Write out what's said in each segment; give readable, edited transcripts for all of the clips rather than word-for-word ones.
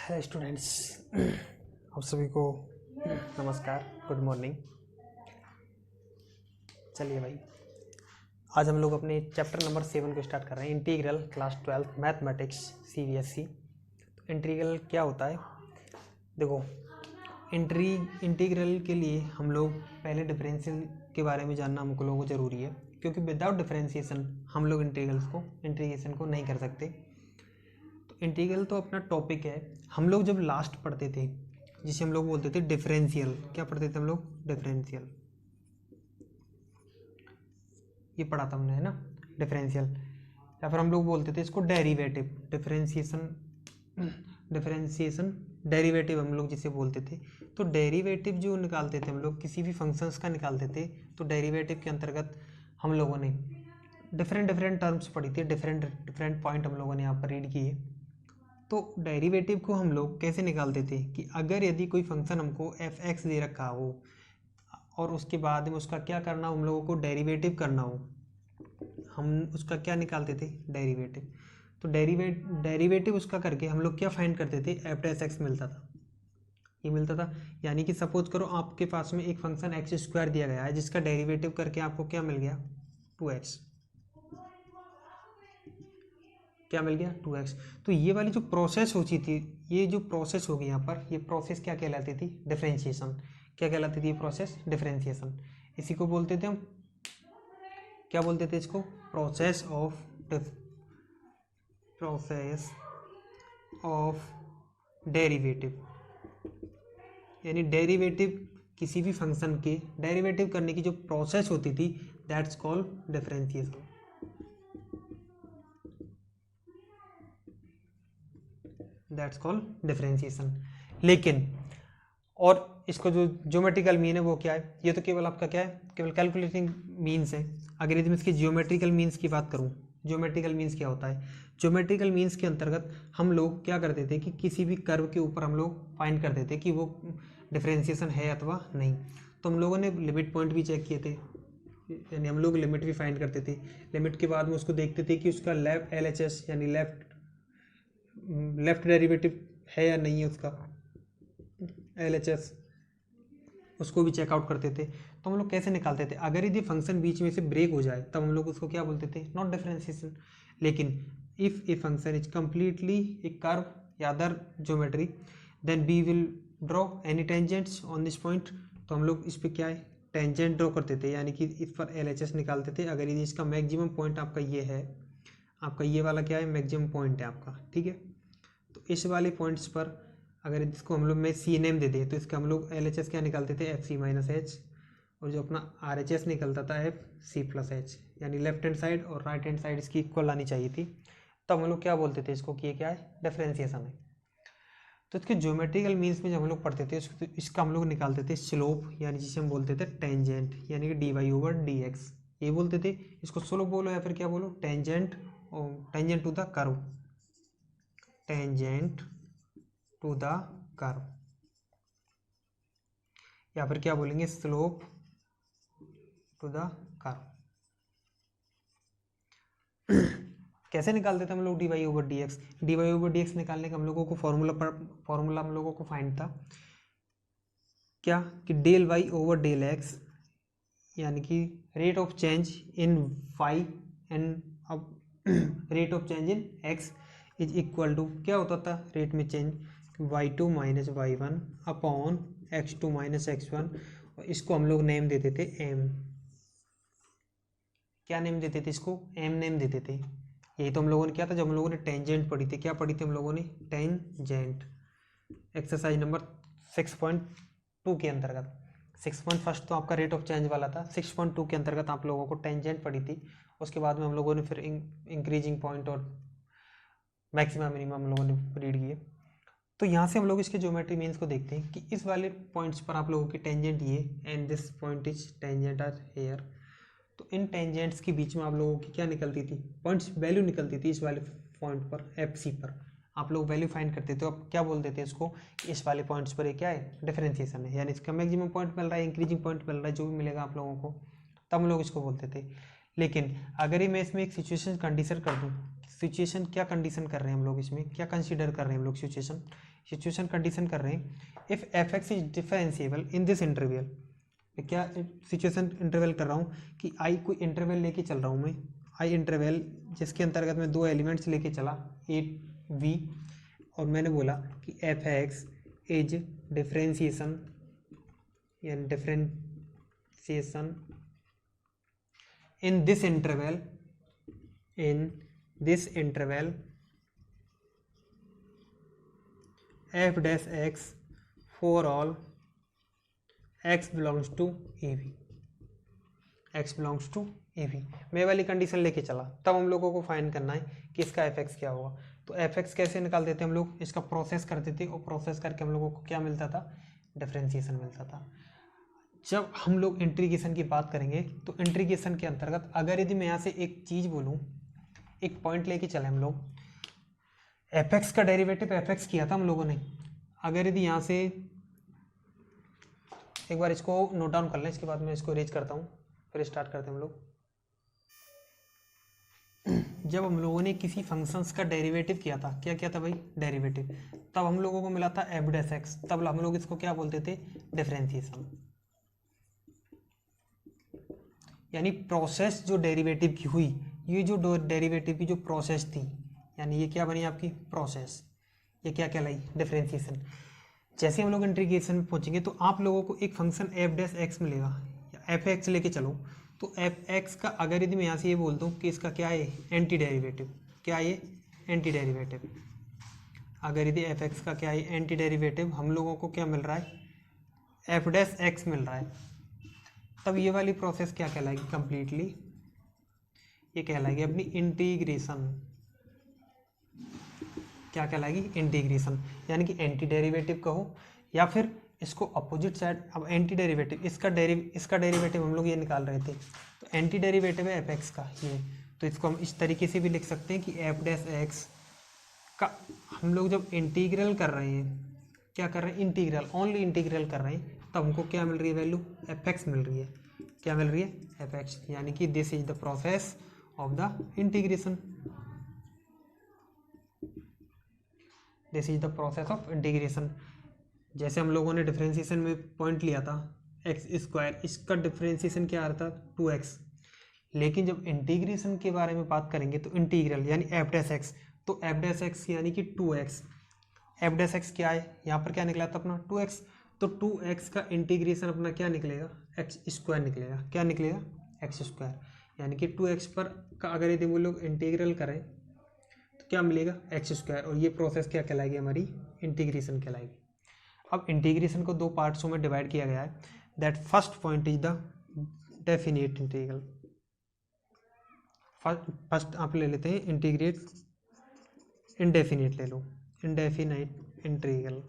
Hello students, आप सभी को नमस्कार, गुड मॉर्निंग। चलिए भाई, आज हम लोग अपने चैप्टर नंबर 7 को स्टार्ट कर रहे हैं। Integral class 12 mathematics CBSE। तो इंटीग्रल क्या होता है? देखो, इंटीग्रल के लिए हम लोग पहले डिफरेंशियल के बारे में जानना हम लोगों को ज़रूरी है, क्योंकि विदाउट डिफरेंशिएशन हम लोग इंटीग्रेशन को नहीं कर सकते। इंटीग्रल तो अपना टॉपिक है। हम लोग जब लास्ट पढ़ते थे, जिसे हम लोग बोलते थे डिफरेंशियल, क्या पढ़ते थे हम लोग? डिफरेंशियल, ये पढ़ा था हमने, है ना, डिफरेंशियल। या फिर हम लोग बोलते थे इसको डेरिवेटिव, डिफरेंशिएशन डेरिवेटिव हम लोग जिसे बोलते थे। तो डेरिवेटिव जो निकालते थे हम लोग, किसी भी फंक्शंस का निकालते थे, तो डेरिवेटिव के अंतर्गत हम लोगों ने डिफरेंट टर्म्स पढ़ी थी, डिफरेंट पॉइंट हम लोगों ने यहाँ पर रीड किए। तो डेरिवेटिव को हम लोग कैसे निकालते थे कि अगर यदि कोई फंक्शन हमको f(x) दे रखा हो और उसके बाद में उसका क्या करना हो, हम लोगों को डेरिवेटिव करना हो, हम उसका क्या निकालते थे? डेरिवेटिव। तो डेरिवेटिव उसका करके हम लोग क्या फाइंड करते थे? f(x) मिलता था, ये मिलता था। यानी कि सपोज करो आपके पास में एक फंक्शन x² दिया गया है, जिसका डेरिवेटिव करके आपको क्या मिल गया? 2x। क्या मिल गया? 2x। तो ये वाली जो प्रोसेस होती थी, ये जो प्रोसेस होगी यहाँ पर, ये प्रोसेस क्या कहलाती थी? डिफरेंशिएशन। क्या कहलाती थी ये प्रोसेस? डिफरेंशिएशन। इसी को बोलते थे हम, क्या बोलते थे इसको? Process of derivative. यानी डेरिवेटिव, किसी भी फंक्शन के डेरिवेटिव करने की जो प्रोसेस होती थी, that's called differentiation. That's called differentiation. लेकिन और इसको जो ज्योमेट्रिकल मीन है वो क्या है? ये तो केवल आपका क्या है? केवल कैलकुलेटिंग मीन्स है। अगर यदि मैं इसकी ज्योमेट्रिकल मीन्स की बात करूं, ज्योमेट्रिकल मीन्स क्या होता है? ज्योमेट्रिकल मीन्स के अंतर्गत हम लोग क्या करते थे कि किसी भी कर्व के ऊपर हम लोग फाइंड करते थे कि वो डिफरेंशिएशन है अथवा नहीं। तो हम लोगों ने लिमिट पॉइंट भी चेक किए थे, यानी हम लोग लिमिट भी फाइंड करते थे। लिमिट के बाद में उसको देखते थे कि उसका लेफ्ट LHS यानी लेफ्ट डेरिवेटिव है या नहीं है, उसका LHS, उसको भी चेकआउट करते थे। तो हम लोग कैसे निकालते थे? अगर यदि फंक्शन बीच में से ब्रेक हो जाए, तब हम लोग उसको क्या बोलते थे? Not differentiation. लेकिन if a function is completely a curve या other geometry, then we will draw any tangents on this point. तो हम लोग इस पर क्या है? टेंजेंट ड्रॉ करते थे, यानी कि इस पर LHS निकालते थे। अगर यदि इसका मैक्सिमम पॉइंट आपका ये है, आपका ये वाला क्या है? मैक्सिमम पॉइंट है आपका, ठीक है। तो इस वाले पॉइंट्स पर अगर इसको हम लोग में C नेम दे दें, तो इसका हम लोग LHS क्या निकालते थे? FC-H। और जो अपना RHS निकलता था FC+H, यानी लेफ्ट हैंड साइड और राइट हैंड साइड इसकी इक्वल आनी चाहिए थी। तब हम लोग क्या बोलते थे इसको कि ये क्या है? डिफरेंशिएशन है। तो इसके ज्योमेट्रिकल मीन्स में जब हम लोग पढ़ते थे, इसका हम लोग निकालते थे स्लोप, यानी जिसे हम बोलते थे टेंजेंट, यानी कि dy/dx, ये बोलते थे। इसको स्लोप बोलो या फिर क्या बोलो? Tangent, tangent to the curve, tangent to the curve, या फिर क्या बोलेंगे? Slope to the curve. कैसे निकालते थे हम लोग dy/dx? dy/dx निकालने का हम लोगों को फॉर्मूला हम लोगों को फाइंड था क्या? कि del y/del x, यानी कि rate of change in y and अब rate of change in x is equal to, क्या होता था रेट में change? y2 - y1 upon x2 - x1। और इसको हम लोग नेम देते थे m। क्या नेम देते थे इसको? m नेम देते थे। यही तो हम लोगों ने क्या था जब हम लोगों ने टेंजेंट पढ़ी थी? क्या पढ़ी थी हम लोगों ने? टेंजेंट, एक्सरसाइज नंबर 6.2 के अंतर्गत। 6.1 तो आपका रेट ऑफ चेंज वाला था, 6.2 के अंतर्गत आप लोगों को टेंजेंट पढ़ी थी। उसके बाद में हम लोगों ने फिर इंक्रीजिंग पॉइंट और मैक्सिमम मिनिमम हम लोगों ने रीड किए। तो यहाँ से हम लोग इसके ज्योमेट्री मीन्स को देखते हैं कि इस वाले पॉइंट्स पर आप लोगों की टेंजेंट ये, and this point is tangent are here. तो इन टेंजेंट्स के बीच में आप लोगों की क्या निकलती थी? पॉइंट्स वैल्यू निकलती थी। इस वाले पॉइंट पर FC पर आप लोग वैल्यू फाइंड करते थे, तो आप क्या बोलते थे इसको? इस वाले पॉइंट्स पर ये क्या है? डिफरेंशिएशन है, यानी इसका मैक्सिमम पॉइंट मिल रहा है, इंक्रीजिंग पॉइंट मिल रहा है, जो भी मिलेगा आप लोगों को, तब हम लोग इसको बोलते थे। लेकिन अगर ही मैं इसमें एक सिचुएशन कंडीशन कर दूँ, सिचुएशन क्या कंडीशन कर रहे हैं हम लोग, इसमें क्या कंसीडर कर रहे हैं हम लोग, सिचुएशन कंडीशन कर रहे हैं if F x is differentiable in this interval. क्या सिचुएशन इंटरवल कर रहा हूँ कि आई कोई इंटरवल लेके चल रहा हूँ मैं, आई इंटरवल जिसके अंतर्गत मैं दो एलिमेंट्स लेके चला ए वी, और मैंने बोला कि एफ एक्स इज डिफरेंशिएशन या differentiation in this interval f dash x for all x belongs to EV, x belongs to EV मैं वाली कंडीशन लेके चला। तब हम लोगों को फाइंड करना है कि इसका एफ एक्स क्या होगा। तो एफ एक्स कैसे निकाल देते हम लोग, इसका प्रोसेस करते थे और प्रोसेस करके हम लोगों को क्या मिलता था, डिफरेंशिएशन मिलता था। जब हम लोग इंटीग्रेशन की बात करेंगे तो इंटीग्रेशन के अंतर्गत अगर यदि मैं यहाँ से एक चीज़ बोलूँ, एक पॉइंट लेके चले हम लोग, एफ एक्स का डेरिवेटिव एफ एक्स किया था हम लोगों ने। अगर यदि यहाँ से एक बार इसको नोट डाउन कर लें, इसके बाद मैं इसको रेज करता हूँ, फिर स्टार्ट करते हैं हम लोग। जब हम लोगों ने किसी फंक्शंस का डेरिवेटिव किया था, क्या किया था भाई, डेरिवेटिव, तब हम लोगों को मिला था एफ डैश एक्स, तब हम लोग इसको क्या बोलते थे, डिफरेंशिएशन। यानी प्रोसेस जो डेरिवेटिव की हुई, ये जो डेरिवेटिव की जो प्रोसेस थी, यानी ये क्या बनी आपकी प्रोसेस, ये क्या कहलाई, डिफरेंशिएशन। जैसे हम लोग इंटीग्रेशन में पहुंचेंगे तो आप लोगों को एक फंक्शन एफ डैश एक्स मिलेगा, या एफ एक्स लेके चलो, तो एफ एक्स का अगर यदि मैं यहाँ से ये बोलता हूँ कि इसका क्या है, एंटी डेरिवेटिव, क्या ये एंटी डेरिवेटिव, अगर यदि एफ एक्स का क्या है, एंटी डेरिवेटिव, हम लोगों को क्या मिल रहा है, एफ डैश एक्स मिल रहा है, तब ये वाली प्रोसेस क्या कहलाएगी, कंप्लीटली ये कहलाएगी अपनी इंटीग्रेशन। क्या कहलाएगी, इंटीग्रेशन। यानी कि एंटी डेरिवेटिव कहो या फिर इसको अपोजिट साइड, अब एंटी डेरिवेटिव इसका डेरिवेटिव हम लोग ये निकाल रहे थे, तो एंटी डेरिवेटिव है एफ एक्स का ये, तो इसको हम इस तरीके से भी लिख सकते हैं कि एफ डैश एक्स का हम लोग जब इंटीग्रल कर रहे हैं, क्या कर रहे हैं, इंटीग्रल, ओनली इंटीग्रल कर रहे हैं, तब हमको क्या मिल रही है, वैल्यू एफ एक्स मिल रही है। क्या मिल रही है, एफ एक्स, यानी कि this is the process of the integration, this is the process of integration. जैसे हम लोगों ने डिफरेंशिएशन में पॉइंट लिया था एक्स स्क्वायर, इसका डिफरेंशिएशन क्या आ रहा था, 2x, लेकिन जब इंटीग्रेशन के बारे में बात करेंगे तो इंटीग्रल यानी एफ डैश एक्स, तो एफ डैश एक्स यानी कि 2x, एफ डैश एक्स क्या है, यहाँ पर क्या निकला था अपना 2x, तो 2x का इंटीग्रेशन अपना क्या निकलेगा, एक्स स्क्वायर निकलेगा, क्या निकलेगा, एक्स स्क्वायर, यानी कि 2x पर का अगर यदि वो लोग इंटीग्रल करें तो क्या मिलेगा, एक्स स्क्वायर, और ये प्रोसेस क्या कहलाएगी, हमारी इंटीग्रेशन कहलाएगी। अब इंटीग्रेशन को दो पार्ट्सों में डिवाइड किया गया है, that first point is the definite integral. First आप ले लेते हैं इंटीग्रेट, इंडेफिनेट ले लो, इंडेफिनाइट इंटीग्रल,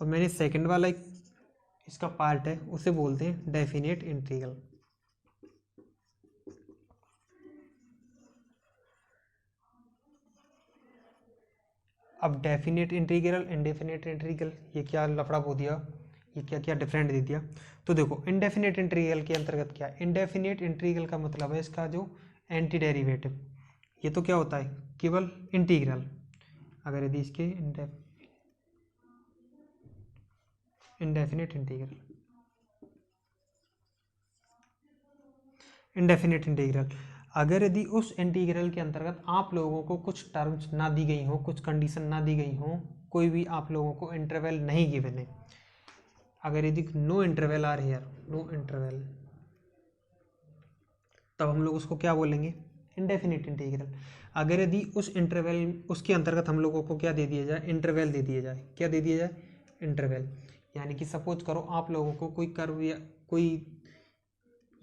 और मैंने सेकंड वाला एक इसका पार्ट है उसे बोलते हैं डेफिनेट इंटीग्रल। अब डेफिनेट इंटीग्रल, इंडेफिनेट इंटीग्रल, ये क्या लफड़ा बो दिया, ये क्या क्या डिफरेंट दे दिया। तो देखो इंडेफिनेट इंटीग्रल के अंतर्गत क्या है, इंडेफिनेट इंटीग्रल का मतलब है इसका जो एंटी डेरिवेटिव, ये तो क्या होता है, केवल इंटीग्रल। अगर यदि इसके इंडेफिनेट इंटीग्रल, इंडेफिनेट इंटीग्रल, अगर यदि उस इंटीग्रल के अंतर्गत आप लोगों को कुछ टर्म्स ना दी गई हो, कुछ कंडीशन ना दी गई हो, कोई भी आप लोगों को इंटरवल नहीं गिवन है, अगर यदि no interval are here, no interval, तब हम लोग उसको क्या बोलेंगे, इंडेफिनिट इंटीग्रल। अगर यदि उस इंटरवल उसके अंतर्गत हम लोगों को क्या दे दिया जाए, इंटरवल दे दिया जाए, क्या दे दिया जाए, इंटरवल। यानी कि सपोज करो आप लोगों को कोई कर्व या कोई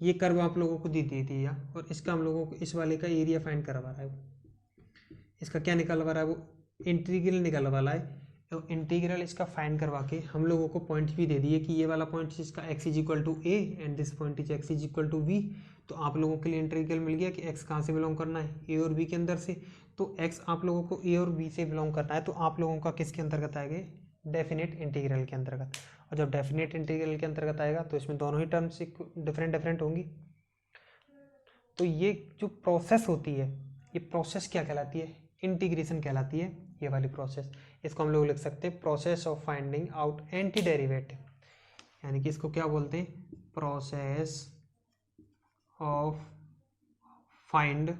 ये कर्व आप लोगों को दे दिया और इसका हम लोगों को इस वाले का एरिया फाइंड करवा रहा है, वो इसका क्या निकलवा रहा है, वो इंटीग्रल निकलवा वाला है, तो इंटीग्रल इसका फाइंड करवा के हम लोगों को पॉइंट भी दे दिए कि ये वाला पॉइंट इसका x is equal to a and this point is x is equal to b. तो आप लोगों के लिए इंटीग्रल मिल गया कि x कहाँ से बिलोंग करना है, ए और बी के अंदर से, तो x आप लोगों को ए और बी से बिलोंग करना है, तो आप लोगों का किसके अंतर्गत आएगा, डेफिनेट इंटीग्रल के अंतर्गत। और जब डेफिनेट इंटीग्रल के अंतर्गत आएगा तो इसमें दोनों ही टर्म्स डिफरेंट डिफरेंट होंगी। तो ये जो प्रोसेस होती है ये प्रोसेस क्या कहलाती है, इंटीग्रेशन कहलाती है ये वाली प्रोसेस। इसको हम लोग लिख सकते हैं process of finding out anti derivative, यानी कि इसको क्या बोलते हैं, process of find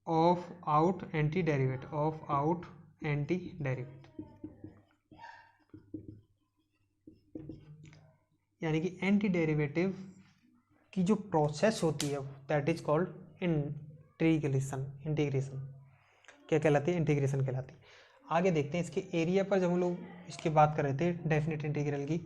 of out anti derivative, of out anti derivative, यानी कि एंटी डेरिवेटिव की जो प्रोसेस होती है that is called integration. Integration क्या कहलाती है, इंटीग्रेशन कहलाती है। आगे देखते हैं इसके एरिया पर, जब हम लोग इसकी बात कर रहे थे डेफिनेट इंटीग्रल की,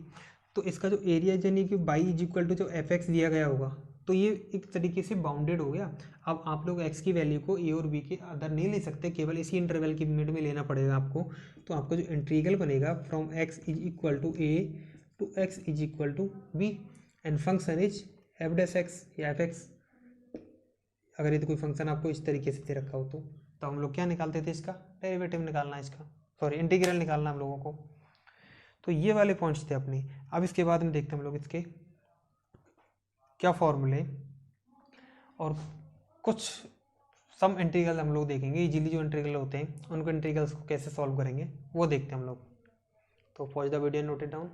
तो इसका जो एरिया यानी कि बाई इज इक्वल टू जो एफ एक्स दिया गया होगा, तो ये एक तरीके से बाउंडेड हो गया। अब आप लोग एक्स की वैल्यू को ए और बी के अंदर नहीं ले सकते, केवल इसी इंटरवल की मिड में लेना पड़ेगा आपको। तो आपको जो इंटीग्रल बनेगा from x is equal to a to x is equal to b and function is f dash x या एफ एक्स। अगर ये तो कोई फंक्शन आपको इस तरीके से दे रखा हो तो हम लोग क्या निकालते थे, इसका डेरिवेटिव निकालना, इसका सॉरी इंटीग्रल निकालना हम लोगों को। तो ये वाले पॉइंट्स थे अपने। अब इसके बाद में देखते हैं हम लोग इसके क्या फॉर्मूले और कुछ सम इंटीग्रल हम लोग देखेंगे। इजीली जो इंटीग्रल होते हैं उनको इंटीग्रल्स को कैसे सॉल्व करेंगे वो देखते हैं हम लोग। तो pause the video, note it down.